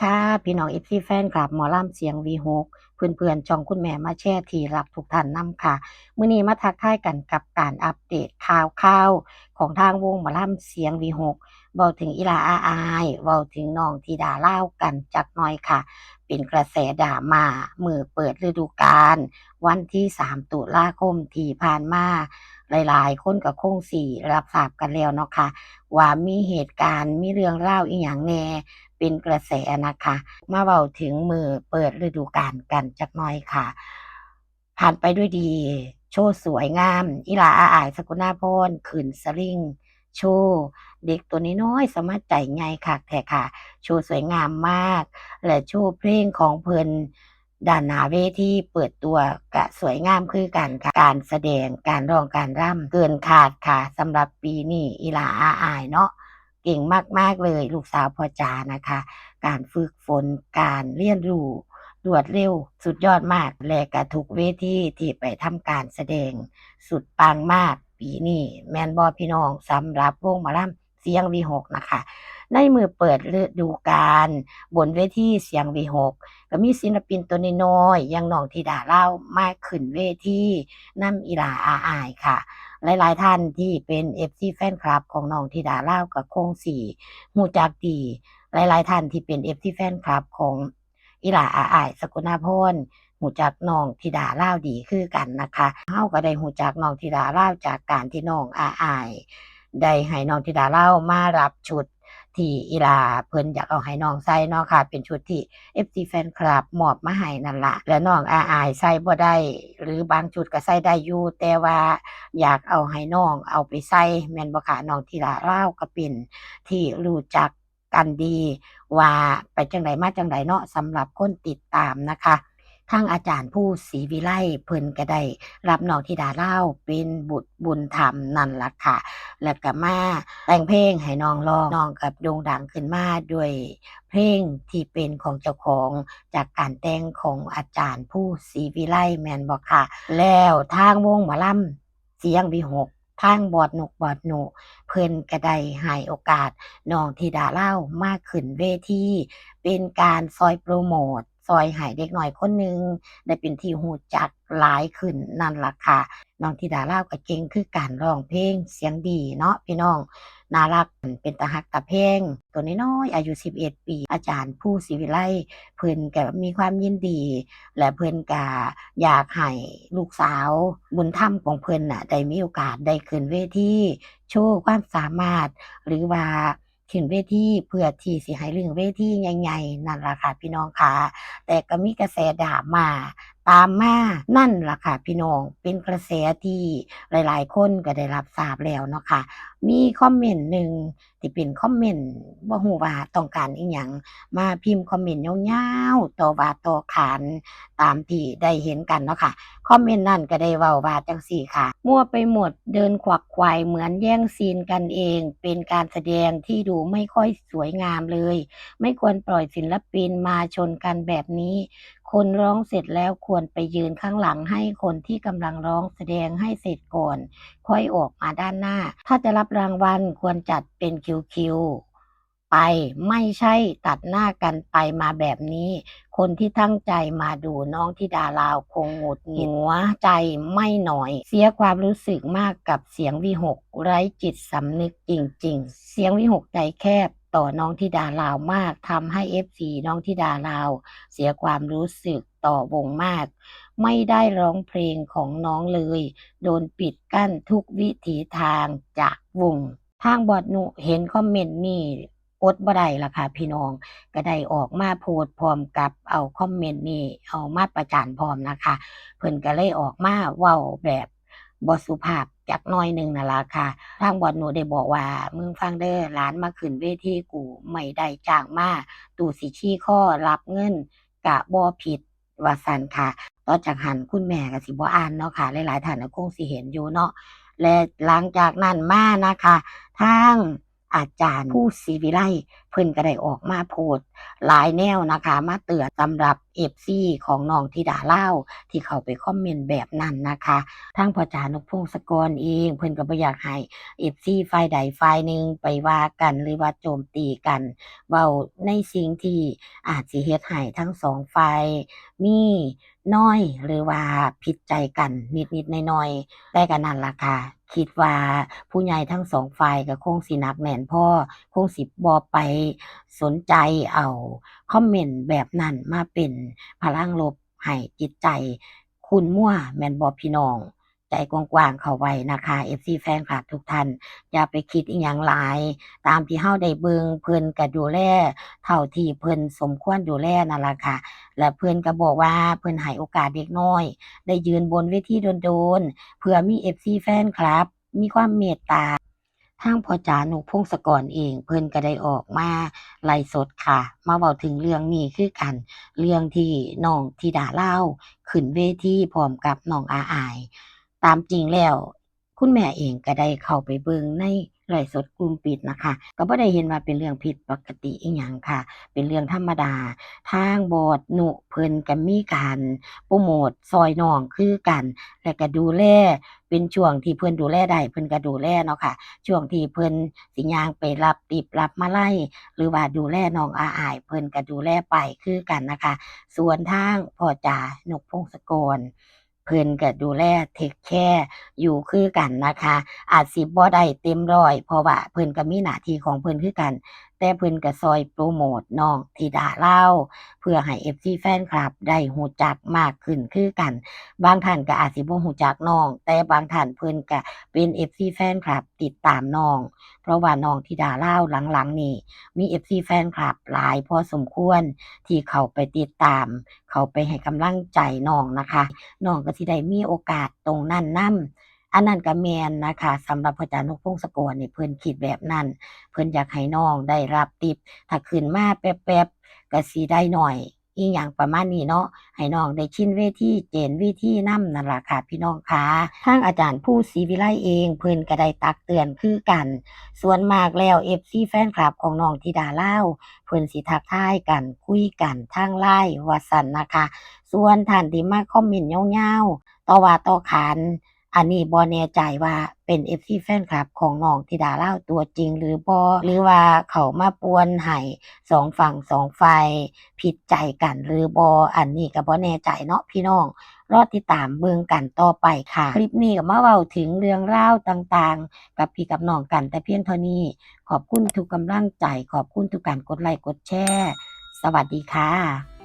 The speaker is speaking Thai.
ค่ะพี่น้องแฟนคลับหมอลำเสียงวีหกเพื่อนๆช่องคุณแม่มาแชร์ที่รักทุกท่านนำค่ะมื้อนี้มาทักทายกันกับการอัปเดตข่าวของทางวงหมอลำเสียงวีหกเว้าถึงอีหลาอาอายเว้าถึงน้องธิดาลาวกันจักหน่อยค่ะเป็นกระแสดราม่ามื้อเปิดฤดูกาลวันที่3ตุลาคมที่ผ่านมาหลายๆคนก็คงสิรับทราบกันแล้วเนาะค่ะว่ามีเหตุการณ์มีเรื่องราวอิหยังแหน่ เป็นกระแสนะคะมาเว้าถึงมื้อเปิดฤดูกาลกันจักหน่อยค่ะผ่านไปด้วยดีโชว์สวยงามอีหลาอาอ้ายสกลาภรณ์ขึ้นสลิงโชว์เด็กตัวน้อยๆสามารถใจใหญ่คักแท้ค่ะโชว์สวยงามมากและโชว์เพลงของเพิ่นด้านหน้าเวทีเปิดตัวก็สวยงามคือกันค่ะการแสดงการร้องการรำเกินคาดค่ะสำหรับปีนี้อีหลาอาอ้ายเนาะ เก่งมากๆเลยลูกสาวพ่อจ๋านะคะการฝึกฝนการเรียนรู้รวดเร็วสุดยอดมากและก็ทุกเวทีที่ไปทำการแสดงสุดปังมากปีนี้แม่นบ่พี่น้องสำหรับวงหมอลำเสียงวีหกนะคะในมื้อเปิดฤดูกาลบนเวทีเสียงวีหกก็มีศิลปินตัวน้อยๆอย่างน้องธิดาลาวมาขึ้นเวทีนำอีหลาอาอายค่ะ หลายๆท่านที่เป็น FC แฟนคลับของน้องธิดาลาวก็คงสิรู้จักดีหลายๆท่านที่เป็น FC แฟนคลับของอีหลาอาอ้ายสกลาภรณ์รู้จักน้องธิดาลาวดีคือกันนะคะเฮาก็ได้รู้จักน้องธิดาลาวจากการที่น้องอาอ้ายได้ให้น้องธิดาลาวมารับชุดที่อีหลาเพิ่นอยากเอาให้น้องใส่เนาะค่ะเป็นชุดที่ FC แฟนคลับมอบมาให้นั่นล่ะแล้วน้องอาอายใส่บ่ได้หรือบางชุดก็ใส่ได้อยู่แต่ว่าอยากเอาให้น้องเอาไปใส่แม่นบ่คะน้องธิดาลาวก็เป็นที่รู้จักกันดีว่าไปจั่งใดมาจั่งใดเนาะสำหรับคนติดตามนะคะทางอาจารย์ผู้ศรีวิไลเพิ่นก็ได้รับน้องธิดาลาวเป็นบุตรบุญธรรมนั่นล่ะค่ะ แล้วก็มาแต่งเพลงให้น้องร้องน้องก็โด่งดังขึ้นมาด้วยเพลงที่เป็นของเจ้าของจากการแต่งของอาจารย์ผู้ศรีวิไลแม่นบ่ค่ะแล้วทางวงหมอลำเสียงวิหกทางบอดหนูเพิ่นก็ได้ให้โอกาสน้องธิดาลาวมาขึ้นเวทีเป็นการซอยโพรโมตซอยให้เด็กน้อยคนหนึ่งได้เป็นที่รู้จักหลายขึ้นนั่นล่ะค่ะ น้องธิดาลาวก็เก่งคือการร้องเพลงเสียงดีเนาะพี่น้องน่ารักเป็นตารักตาแพงตัวน้อยๆอายุ11ปีอาจารย์ผู้ศรีวิไลเพิ่นก็มีความยินดีและเพิ่นก็อยากให้ลูกสาวบุญธรรมของเพิ่นน่ะได้มีโอกาสได้ขึ้นเวทีโชว์ความสามารถหรือว่าขึ้นเวทีเพื่อที่สิให้ลึงเวทีใหญ่ๆนั่นล่ะค่ะพี่น้องค่ะแต่ก็มีกระแสดราม่า ตามมานั่นล่ะค่ะพี่น้องเป็นกระแสที่หลายๆคนก็ได้รับทราบแล้วเนาะค่ะมีคอมเมนต์หนึ่งที่เป็นคอมเมนต์บ่ฮู้ว่าต้องการอิหยังมาพิมพ์คอมเมนต์ยาวๆต่อว่าต่อขานตามที่ได้เห็นกันเนาะค่ะคอมเมนต์นั้นก็ได้เว้าว่าจั่งซี้ค่ะมั่วไปหมดเดินขวักไขว่เหมือนแย่งซีนกันเองเป็นการแสดงที่ดูไม่ค่อยสวยงามเลยไม่ควรปล่อยศิลปินมาชนกันแบบนี้ คนร้องเสร็จแล้วควรไปยืนข้างหลังให้คนที่กำลังร้องแสดงให้เสร็จก่อนค่อยออกมาด้านหน้าถ้าจะรับรางวัลควรจัดเป็นคิวๆไปไม่ใช่ตัดหน้ากันไปมาแบบนี้คนที่ตั้งใจมาดูน้องธิดาลาวคงหงุดหงิดหัวใจไม่หน่อยเสียความรู้สึกมากกับเสียงวิหกไร้จิตสำนึกจริงๆเสียงวิหกใจแคบต่อน้องธิดาลาวมากทำให้ FC น้องธิดาลาว เสียความรู้สึกต่อวงมาก ไม่ได้ร้องเพลงของน้องเลย โดนปิดกั้นทุกวิถีทางจากวง ทางบอดหนุเห็นคอมเมนต์นี่อดบ่ได้ล่ะค่ะพี่น้อง ก็ได้ออกมาโพสต์พร้อมกับเอาคอมเมนต์นี่เอามาประจานพร้อมนะคะ เพิ่นก็เลยออกมาเว้าแบบบ่สุภาพจักหน่อยหนึ่งนั่นล่ะค่ะทางบอดหนูได้บอกว่ามึงฟังเด้อหลานมาขึ้นเวทีกูไม่ได้จ้างมาตู่สิชี้คอรับเงินก็บ่ผิดว่าซั่นค่ะต่อจากหั้นคุณแม่ก็สิบ่อ่านเนาะค่ะหลายๆท่านก็คงสิเห็นอยู่เนาะและหลังจากนั้นมานะคะทาง อาจารย์ผู้ศรีวิไลเพิ่นก็ได้ออกมาโพสต์หลายแนวนะคะมาเตือนสำหรับ FC ของน้องธิดาลาวที่เข้าไปคอมเมนต์แบบนั้นนะคะทางพ่อจานกพงศกรเองเพิ่นก็บ่อยากให้ FC ฝ่ายใดฝ่ายหนึ่งไปว่ากันหรือว่าโจมตีกันเว้าในสิ่งที่อาจสิเฮ็ดให้ทั้งสองฝ่ายมีน้อยหรือว่าผิดใจกันนิดๆหน่อยๆแต่ก็นั่นล่ะค่ะคิดว่าผู้ใหญ่ทั้งสองฝ่ายก็คงสิหนักแน่นพอคงสิบ่ไปสนใจเอาคอมเมนต์แบบนั้นมาเป็นพลังลบให้จิตใจขุ่นมัวแม่นบ่พี่น้องใจกว้างๆเข้าไว้นะคะ FC แฟนคลับทุกท่านอย่าไปคิดอิหยังหลายตามที่เฮาได้เบิ่งเพิ่นก็ดูแลเท่าที่เพิ่นสมควรดูแลนั่นล่ะค่ะและเพิ่นก็บอกว่าเพิ่นให้โอกาสเด็กน้อยได้ยืนบนเวทีโดนๆเผื่อมี FC แฟนคลับมีความเมตตาทางพ่อจ๋านุกพงศกรเองเพิ่นก็ได้ออกมาไลฟ์สดค่ะมาเว้าถึงเรื่องนี้คือกันเรื่องที่น้องธิดาลาวขึ้นเวทีพร้อมกับน้องอาอาย ตามจริงแล้วคุณแม่เองก็ได้เข้าไปเบิ่งในไลฟ์สดกลุ่มปิดนะคะก็บ่ได้เห็นว่าเป็นเรื่องผิดปกติอิหยังค่ะเป็นเรื่องธรรมดาทางบอสนุเพิ่นก็มีการโพรโมตช่วยน้องคือกันแล้วก็ดูแลเป็นช่วงที่เพิ่นดูแลได้เพิ่นก็ดูแลเนาะค่ะช่วงที่เพิ่นสิย่างไปรับติบรับมาลัยหรือว่าดูแลน้องอาอ้ายเพิ่นก็ดูแลไปคือกันนะคะส่วนทางพ่อจ๋านกพงศกร เพิ่นก็ดูแลเทกแคร์อยู่คือกันนะคะอาจสิบ่ได้เต็มร้อยเพราะว่าเพิ่นก็มีหน้าที่ของเพิ่นคือกันแต่เพิ่นก็ช่วยโพรโมตน้องธิดาลาวเพื่อให้ FC แฟนคลับได้รู้จักมากขึ้นคือกันบางท่านก็อาจสิบ่รู้จักน้องแต่บางท่านเพิ่นก็เป็น FC แฟนคลับติดตามน้องเพราะว่าน้องธิดาลาวหลังๆนี่มี FC แฟนคลับหลายพอสมควรที่เข้าไปติดตามเข้าไปให้กำลังใจน้องนะคะ น้องก็สิได้มีโอกาสตรงนั้นนำอันนั้นก็แม่นนะคะสำหรับพระอาจารย์นกพงศกรนี่เพิ่นคิดแบบนั้นเพิ่นอยากให้น้องได้รับติปถ้าขึ้นมาแป๊บๆก็สิได้น้อยอิหยังประมาณนี้เนาะให้น้องได้ชินเวทีเจนวิธีนำนั่นล่ะค่ะพี่น้องค่ะทางอาจารย์ผู้ศรีวิไลเองเพิ่นก็ได้ตักเตือนคือกันส่วนมากแล้ว FC แฟนคลับของน้องธิดาลาวเพิ่นสิทักทายกันคุยกันทาง LINE ว่าซั่นนะคะ ส่วนท่านที่มาคอมเมนต์ยาวๆต่อว่าต่อขานอันนี้บ่แน่ใจว่าเป็น FC แฟนคลับของน้องธิดาลาวตัวจริงหรือบ่หรือว่าเขามาป่วนให้สองฝั่งสองฝ่ายผิดใจกันหรือบ่อันนี้ก็บ่แน่ใจเนาะพี่น้องรอติดตามเบิ่งกันต่อไปค่ะคลิปนี้ก็มาเว้าถึงเรื่องราวต่างๆกับพี่กับน้องกันแต่เพียงเท่านี้ขอบคุณทุกกำลังใจขอบคุณทุกการกดไลค์กดแชร์สวัสดีค่ะ